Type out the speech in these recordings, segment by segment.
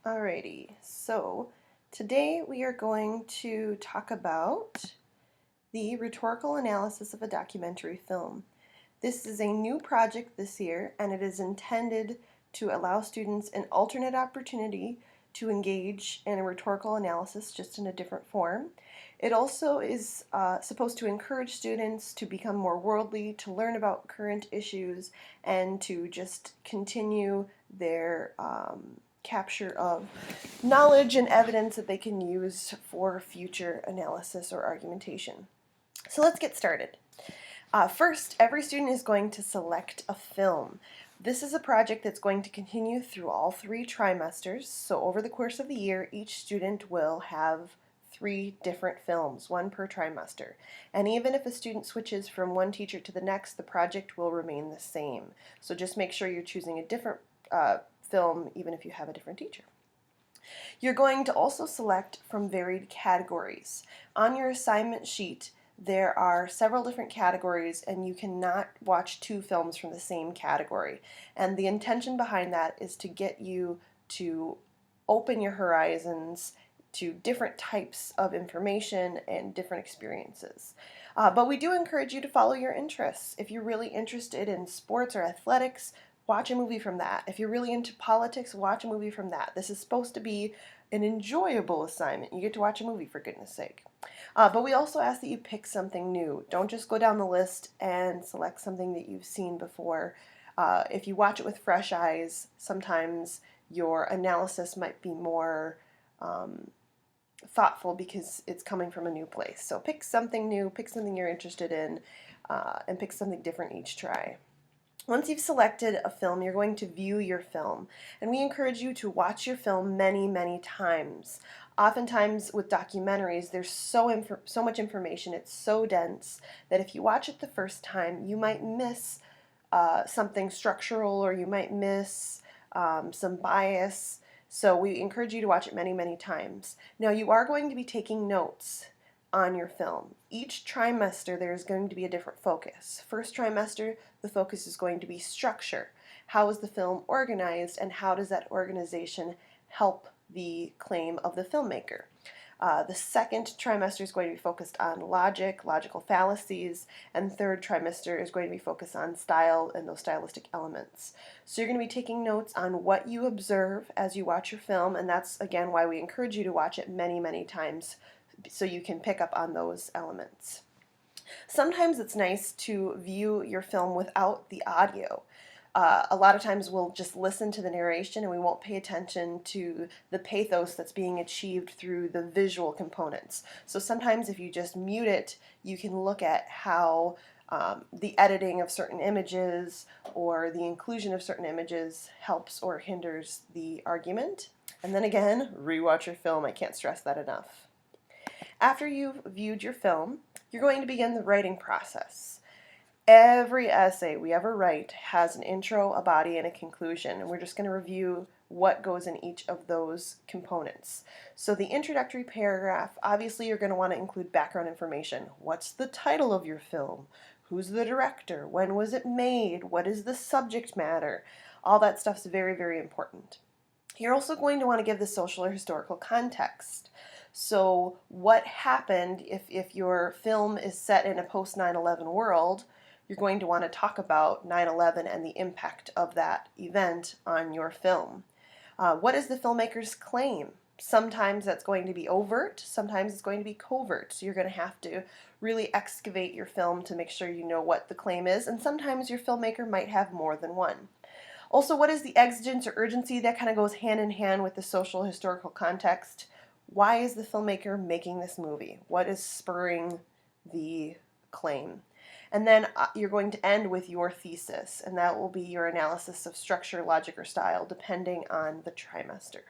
Alrighty, so today we are going to talk about the rhetorical analysis of a documentary film. This is a new project this year, and it is intended to allow students an alternate opportunity to engage in a rhetorical analysis just in a different form. It also is supposed to encourage students to become more worldly, to learn about current issues, and to just continue their capture of knowledge and evidence that they can use for future analysis or argumentation. So let's get started. First, every student is going to select a film. This is a project that's going to continue through all 3 trimesters. So over the course of the year, each student will have 3 different films, 1 per trimester. And even if a student switches from one teacher to the next, the project will remain the same. So just make sure you're choosing a different film even if you have a different teacher. You're going to also select from varied categories. On your assignment sheet, there are several different categories, and you cannot watch 2 films from the same category. And the intention behind that is to get you to open your horizons to different types of information and different experiences. But we do encourage you to follow your interests. If you're really interested in sports or athletics, watch a movie from that. If you're really into politics, watch a movie from that. This is supposed to be an enjoyable assignment. You get to watch a movie, for goodness sake. But we also ask that you pick something new. Don't just go down the list and select something that you've seen before. If you watch it with fresh eyes, sometimes your analysis might be more thoughtful because it's coming from a new place. So pick something new, pick something you're interested in, and pick something different each try. Once you've selected a film, you're going to view your film, and we encourage you to watch your film many, many times. Oftentimes with documentaries, there's so much information, it's so dense, that if you watch it the first time, you might miss something structural, or you might miss some bias. So we encourage you to watch it many, many times. Now, you are going to be taking notes on your film. Each trimester there's going to be a different focus. First trimester, the focus is going to be structure. How is the film organized, and how does that organization help the claim of the filmmaker? The second trimester is going to be focused on logic, logical fallacies, and third trimester is going to be focused on style and those stylistic elements. So you're going to be taking notes on what you observe as you watch your film, and that's again why we encourage you to watch it many, many times so you can pick up on those elements. Sometimes it's nice to view your film without the audio. A lot of times we'll just listen to the narration and we won't pay attention to the pathos that's being achieved through the visual components. So sometimes if you just mute it, you can look at how the editing of certain images or the inclusion of certain images helps or hinders the argument. And then again, rewatch your film. I can't stress that enough. After you've viewed your film, you're going to begin the writing process. Every essay we ever write has an intro, a body, and a conclusion, and we're just going to review what goes in each of those components. So the introductory paragraph, obviously you're going to want to include background information. What's the title of your film? Who's the director? When was it made? What is the subject matter? All that stuff's very, very important. You're also going to want to give the social or historical context. So what happened if your film is set in a post 9/11 world, you're going to want to talk about 9/11 and the impact of that event on your film. What is the filmmaker's claim? Sometimes that's going to be overt, sometimes it's going to be covert. So you're going to have to really excavate your film to make sure you know what the claim is, and sometimes your filmmaker might have more than one. Also, what is the exigence or urgency? That kind of goes hand in hand with the social historical context. Why is the filmmaker making this movie? What is spurring the claim? And then you're going to end with your thesis, and that will be your analysis of structure, logic, or style, depending on the trimester.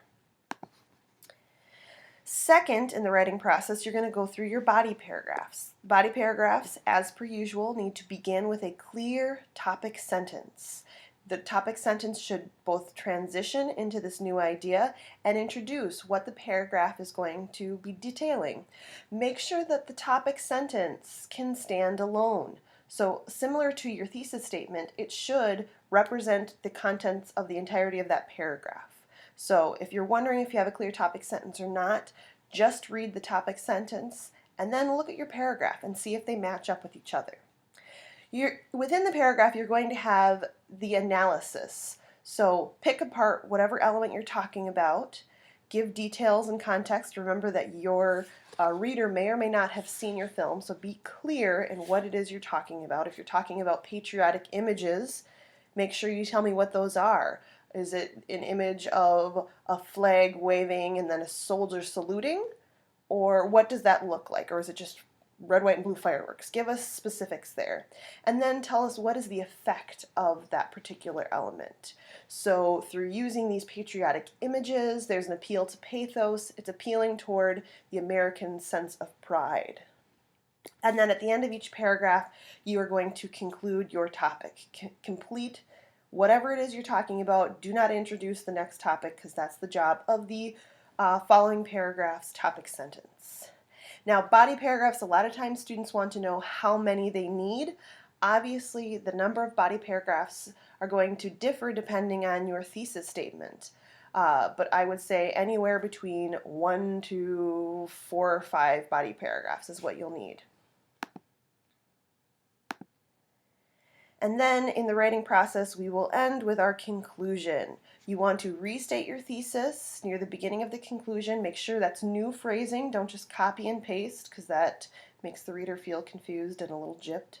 Second, in the writing process, you're going to go through your body paragraphs. Body paragraphs, as per usual, need to begin with a clear topic sentence. The topic sentence should both transition into this new idea and introduce what the paragraph is going to be detailing. Make sure that the topic sentence can stand alone. So similar to your thesis statement, it should represent the contents of the entirety of that paragraph. So if you're wondering if you have a clear topic sentence or not, just read the topic sentence and then look at your paragraph and see if they match up with each other. Within the paragraph, you're going to have the analysis. So pick apart whatever element you're talking about, give details and context. Remember that your reader may or may not have seen your film, so be clear in what it is you're talking about. If you're talking about patriotic images, make sure you tell me what those are. Is it an image of a flag waving and then a soldier saluting? Or what does that look like? Or is it just red, white, and blue fireworks? Give us specifics there. And then tell us what is the effect of that particular element. So through using these patriotic images, there's an appeal to pathos. It's appealing toward the American sense of pride. And then at the end of each paragraph, you are going to conclude your topic. Complete whatever it is you're talking about. Do not introduce the next topic because that's the job of the following paragraph's topic sentence. Now, body paragraphs, a lot of times students want to know how many they need. Obviously, the number of body paragraphs are going to differ depending on your thesis statement. But I would say anywhere between 1 to 4 or 5 body paragraphs is what you'll need. And then in the writing process, we will end with our conclusion. You want to restate your thesis near the beginning of the conclusion. Make sure that's new phrasing. Don't just copy and paste because that makes the reader feel confused and a little gypped.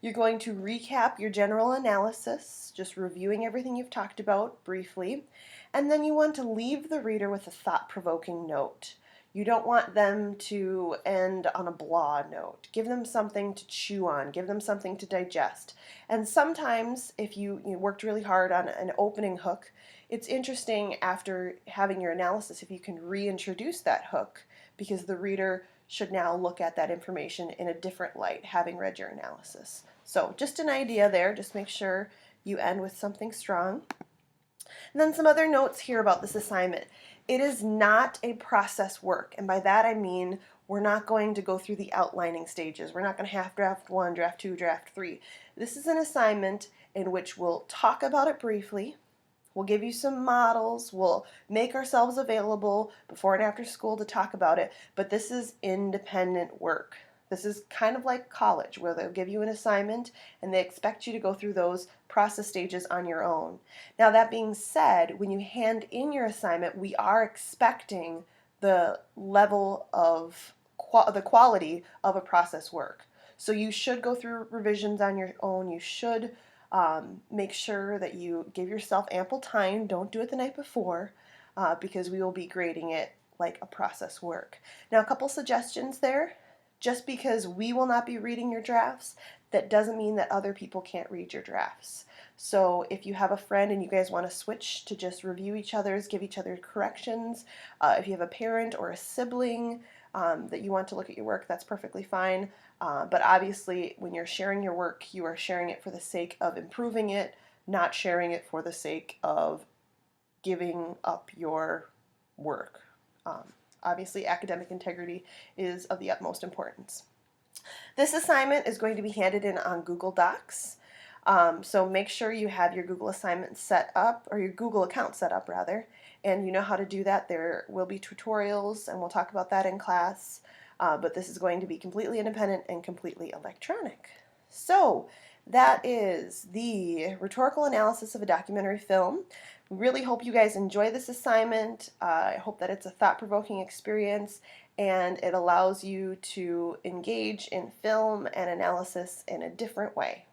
You're going to recap your general analysis, just reviewing everything you've talked about briefly. And then you want to leave the reader with a thought-provoking note. You don't want them to end on a blah note. Give them something to chew on. Give them something to digest. And sometimes, if you worked really hard on an opening hook, it's interesting after having your analysis if you can reintroduce that hook, because the reader should now look at that information in a different light, having read your analysis. So just an idea there. Just make sure you end with something strong. And then some other notes here about this assignment. It is not a process work, and by that I mean we're not going to go through the outlining stages. We're not going to have draft 1, draft 2, draft 3. This is an assignment in which we'll talk about it briefly. We'll give you some models. We'll make ourselves available before and after school to talk about it, but this is independent work. This is kind of like college, where they'll give you an assignment and they expect you to go through those process stages on your own. Now, that being said, when you hand in your assignment, we are expecting the level of the quality of a process work. So you should go through revisions on your own. You should make sure that you give yourself ample time. Don't do it the night before because we will be grading it like a process work. Now, a couple suggestions there. Just because we will not be reading your drafts, that doesn't mean that other people can't read your drafts. So if you have a friend and you guys want to switch to just review each other's, give each other corrections, if you have a parent or a sibling that you want to look at your work, that's perfectly fine. But obviously, when you're sharing your work, you are sharing it for the sake of improving it, not sharing it for the sake of giving up your work. Obviously, academic integrity is of the utmost importance. This assignment is going to be handed in on Google Docs. So make sure you have your Google assignment set up, or your Google account set up rather, and you know how to do that. There will be tutorials, and we'll talk about that in class, but this is going to be completely independent and completely electronic. So that is the rhetorical analysis of a documentary film. We really hope you guys enjoy this assignment. I hope that it's a thought-provoking experience and it allows you to engage in film and analysis in a different way.